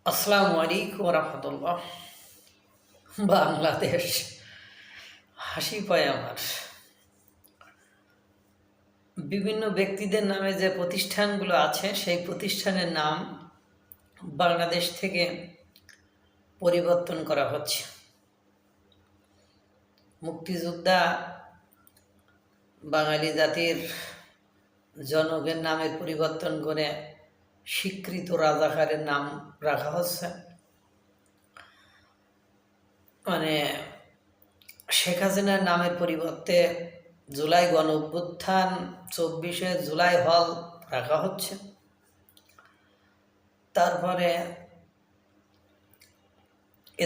আসসালামু আলাইকুম রহমতুল্লাহ। বাংলাদেশ হাসি পায় আমার। বিভিন্ন ব্যক্তিদের নামে যে প্রতিষ্ঠানগুলো আছে সেই প্রতিষ্ঠানের নাম বাংলাদেশ থেকে পরিবর্তন করা হচ্ছে। মুক্তিযোদ্ধা বাঙালি জাতির জনকের নামের পরিবর্তন করে স্বীকৃত রাজাকারের নাম রাখা হচ্ছে। মানে শেখ হাসিনার নামের পরিবর্তে জুলাই গণ অভ্যুত্থান 24শে জুলাই হল রাখা হচ্ছে। তারপরে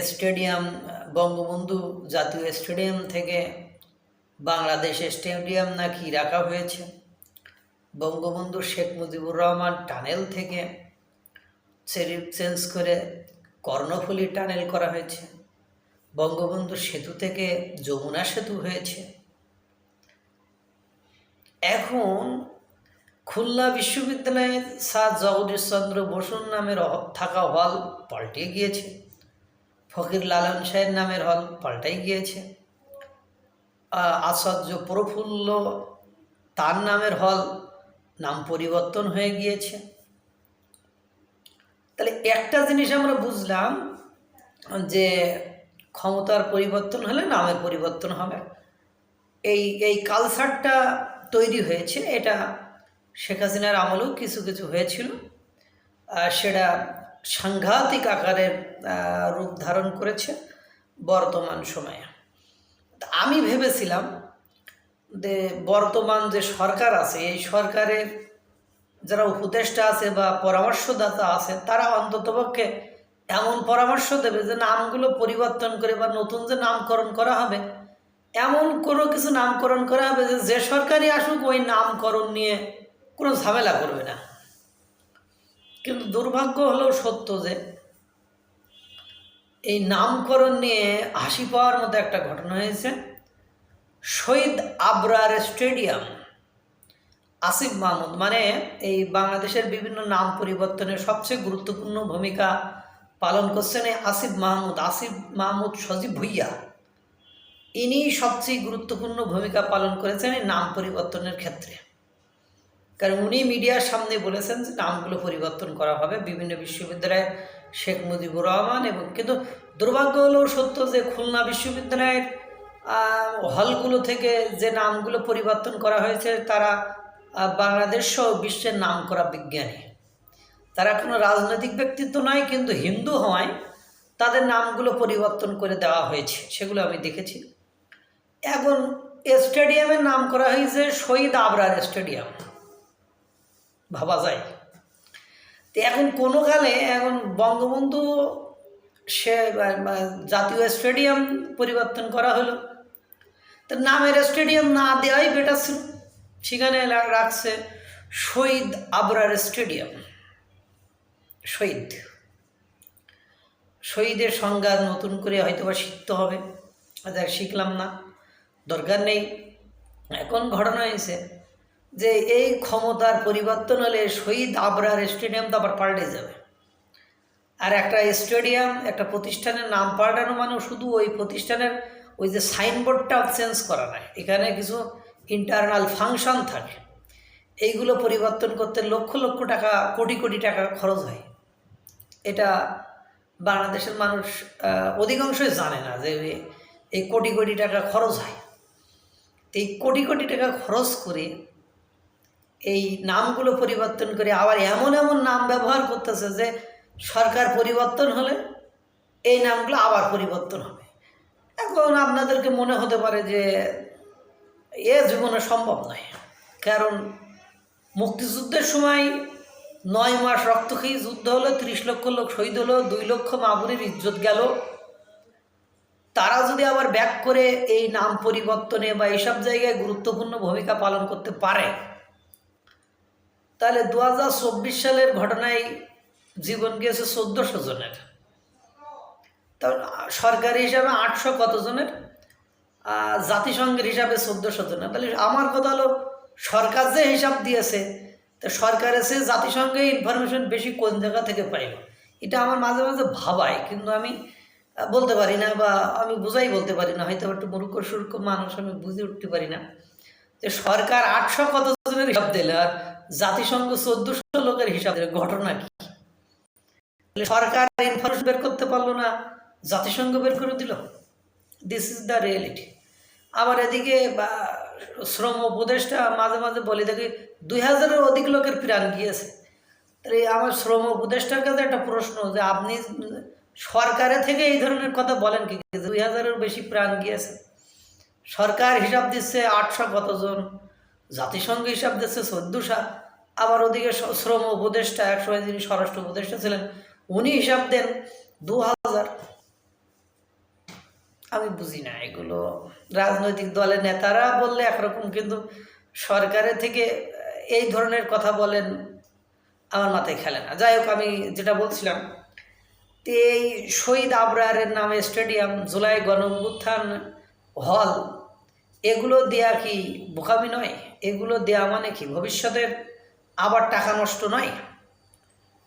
স্টেডিয়াম বঙ্গবন্ধু জাতীয় স্টেডিয়াম থেকে বাংলাদেশ স্টেডিয়াম নাকি রাখা হয়েছে। বঙ্গবন্ধু শেখ মুজিবুর রহমান টানেল থেকে চেঞ্জ করে কর্ণফুলী টানেল করা হয়েছে। বঙ্গবন্ধু সেতু থেকে যমুনা সেতু হয়েছে। এখন খুলনা বিশ্ববিদ্যালয়ে স্যার জগদীশ চন্দ্র বসুর নামের থাকা হল পাল্টে গিয়েছে। ফকির লালন শাহের নামের হল পাল্টাই গিয়েছে। আচার্য প্রফুল্ল তার নামের হল নাম পরিবর্তন হয়ে গিয়েছে। তাহলে একটা জিনিস আমরা বুঝলাম যে ক্ষমতার পরিবর্তন হলে নামের পরিবর্তন হবে। এই কালচারটা তৈরি হয়েছে। এটা শেখ হাসিনার আমলেও কিছু কিছু হয়েছিল, সেটা সাংঘাতিক আকারের রূপ ধারণ করেছে বর্তমান সময়ে। আমি ভেবেছিলাম যে বর্তমান যে সরকার আছে এই সরকারের যারা উপদেষ্টা আছে বা পরামর্শদাতা আছে তারা অন্ততপক্ষে এমন পরামর্শ দেবে যে নামগুলো পরিবর্তন করে বা নতুন যে নামকরণ করা হবে এমন কোনো কিছু নামকরণ করা হবে যে সরকারই আসুক ওই নামকরণ নিয়ে কোনো ঝামেলা করবে না। কিন্তু দুর্ভাগ্য হলেও সত্য যে এই নামকরণ নিয়ে হাসি পাওয়ার মতো একটা ঘটনা হয়েছে। শহীদ আবরার স্টেডিয়াম আসিফ মাহমুদ, মানে এই বাংলাদেশের বিভিন্ন নাম পরিবর্তনের সবচেয়ে গুরুত্বপূর্ণ ভূমিকা পালন করছেন এই আসিফ মাহমুদ সজীব ভুইয়া। ইনি সবচেয়ে গুরুত্বপূর্ণ ভূমিকা পালন করেছেন এই নাম পরিবর্তনের ক্ষেত্রে। কারণ উনি মিডিয়ার সামনে বলেছেন যে নামগুলো পরিবর্তন করা হবে বিভিন্ন বিশ্ববিদ্যালয়ের শেখ মুজিবুর রহমান। এবং কিন্তু দুর্ভাগ্য হলেও সত্য যে খুলনা বিশ্ববিদ্যালয়ের হলগুলো থেকে যে নামগুলো পরিবর্তন করা হয়েছে তারা বাংলাদেশ সহ বিশ্বের নাম করা বিজ্ঞানী। তারা কোনো রাজনৈতিক ব্যক্তিত্ব নয়, কিন্তু হিন্দু হওয়ায় তাদের নামগুলো পরিবর্তন করে দেওয়া হয়েছে, সেগুলো আমি দেখেছি। এখন স্টেডিয়ামের নাম করা হয়েছে শহীদ আবরার স্টেডিয়াম, ভাবা যায়। তো এখন কোনো কালে এখন বঙ্গবন্ধু সে জাতীয় স্টেডিয়াম পরিবর্তন করা হলো, তো নামের স্টেডিয়াম না দেওয়াই বেটার ছিল। সেখানে রাখছে শহীদ আবরার স্টেডিয়াম। শহীদের সংজ্ঞা নতুন করে হয়তো বা শিখতে হবে, শিখলাম না, দরকার নেই। এখন ঘটনা হয়েছে যে এই ক্ষমতার পরিবর্তন হলে শহীদ আবরার স্টেডিয়াম তো আবার পাল্টে যাবে। আর একটা স্টেডিয়াম একটা প্রতিষ্ঠানের নাম পাল্টানো মানে শুধু ওই প্রতিষ্ঠানের ওই যে সাইনবোর্ডটাও চেঞ্জ করা নয়, এখানে কিছু ইন্টারনাল ফাংশন থাকে। এইগুলো পরিবর্তন করতে লক্ষ লক্ষ টাকা কোটি কোটি টাকা খরচ হয়। এটা বাংলাদেশের মানুষ অধিকাংশই জানে না যে এই কোটি কোটি টাকা খরচ হয়। এই কোটি কোটি টাকা খরচ করে এই নামগুলো পরিবর্তন করে আবার এমন এমন নাম ব্যবহার করতেছে যে সরকার পরিবর্তন হলে এই নামগুলো আবার পরিবর্তন হবে। এখন আপনাদেরকে মনে হতে পারে যে এ জীবনে সম্ভব নয়, কারণ মুক্তিযুদ্ধের সময় 9 মাস রক্তক্ষয়ী যুদ্ধ হলো, 30 লক্ষ লোক শহীদ হলো, 2 লক্ষ মা বোনের ইজ্জত গেল। তারা যদি আবার ব্যাক করে এই নাম পরিবর্তনে বা এইসব জায়গায় গুরুত্বপূর্ণ ভূমিকা পালন করতে পারে, তাহলে 2024 সালের ঘটনায় জীবন গিয়েছে 1400 জনের। তাহলে সরকারি হিসাবে 800 কত জনের, জাতিসংঘের হিসাবে 1400 জনের। তাহলে আমার কথা হলো সরকার যে হিসাব দিয়েছে, তো সরকার এসে জাতিসংঘে ইনফরমেশন বেশি কোন জায়গা থেকে পাইল? এটা আমার মাঝে মাঝে ভাবায়, কিন্তু আমি বলতে পারি না, বা আমি বলতে পারি না, হয়তো একটু মূর্খ সুর্খ মানুষ, আমি বুঝে উঠতে পারি না যে সরকার 800 কত জনের হিসাব দিলে আর জাতিসংঘ 1400 লোকের হিসাব দিলে, ঘটনা কি? সরকার ইনফরমেশন বের করতে পারলো না, জাতিসংঘ বের করে দিল। This is the reality. আবার এদিকে শ্রম উপদেষ্টা মাঝে মাঝে বলে দেখি 2000-এর অধিক লোকের প্রাণ গিয়েছে। তাহলে আমার শ্রম উপদেষ্টার কাছে একটা প্রশ্ন, যে আপনি সরকারের থেকে এই ধরনের কথা বলেন কি? 2000-এর বেশি প্রাণ গিয়েছে, সরকার হিসাব দিচ্ছে 800 কতজন, জাতিসংঘ হিসাব দিচ্ছে 1400, আবার ওদিকে শ্রম উপদেষ্টা একসময় যিনি স্বরাষ্ট্র উপদেষ্টা ছিলেন উনি হিসাব দেন 2000। আমি বুঝি না এগুলো। রাজনৈতিক দলের নেতারা বললে একরকম, কিন্তু সরকারের থেকে এই ধরনের কথা বলেন, আমার মাথায় খেলে না। যাই হোক, আমি যেটা বলছিলাম, এই শহীদ আবরারের নামে স্টেডিয়াম, জুলাই গণঅভ্যুত্থান হল, এগুলো দেয়া কি বোকামি নয়? এগুলো দেয়া মানে কি ভবিষ্যতের আবার টাকা নষ্ট নয়?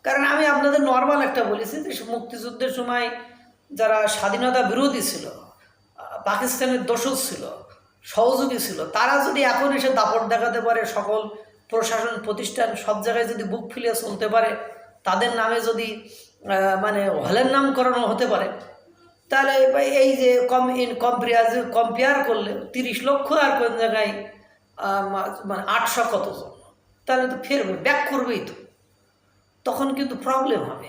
কারণ আমি আপনাদের নর্মাল একটা বলেছি যে মুক্তিযুদ্ধের সময় যারা স্বাধীনতা বিরোধী ছিল, পাকিস্তানের দোষক ছিল, সহযোগী ছিল, তারা যদি এখন এসে দাপট দেখাতে পারে, সকল প্রশাসন প্রতিষ্ঠান সব জায়গায় যদি বুক ফুলিয়ে চলতে পারে, তাদের নামে যদি মানে হলের নামকরণ হতে পারে, তাহলে এই যে কম্পেয়ার করলে 30 লক্ষ আর কোন জায়গায় মানে 800 কতজন, তাহলে তো ফেরবে, ব্যাক করবেই তো, তখন কিন্তু প্রবলেম হবে।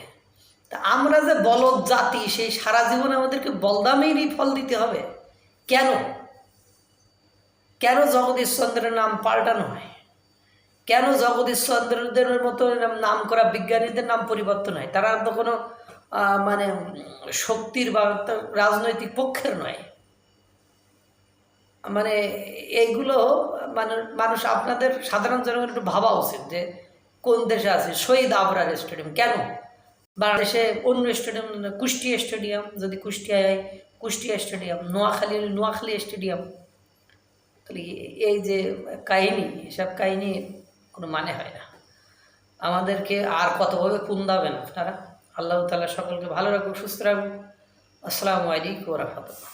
তা আমরা যে বলদ জাতি, সেই সারা জীবন আমাদেরকে বলদামেরই ফল দিতে হবে কেন? কেন জগদীশচন্দ্রের নাম পাল্টানো হয়? কেন জগদীশচন্দ্রদের মতো নাম করা বিজ্ঞানীদের নাম পরিবর্তন হয়? তারা তো কোনো মানে শক্তির বা রাজনৈতিক পক্ষের নয়। মানে এইগুলো মানুষ, আপনাদের সাধারণ জনগণ একটু ভাবা উচিত যে কোন দেশে আছে শহীদ আবরার স্টেডিয়াম, কেন বাংলাদেশে অন্য স্টেডিয়াম, কুষ্টিয়া স্টেডিয়াম, যদি কুষ্টিয়ায় কুষ্টিয়া স্টেডিয়াম, নোয়াখালী স্টেডিয়াম, তাহলে এই যে কাহিনী, এসব কাহিনী কোনো মানে হয় না। আমাদেরকে আর কতভাবে পুন্দাবেন আপনারা? আল্লাহ তাআলা সকলকে ভালো রাখুক, সুস্থ রাখুক। আসসালামু আলাইকুম ওয়া রাহমাতুল্লাহ।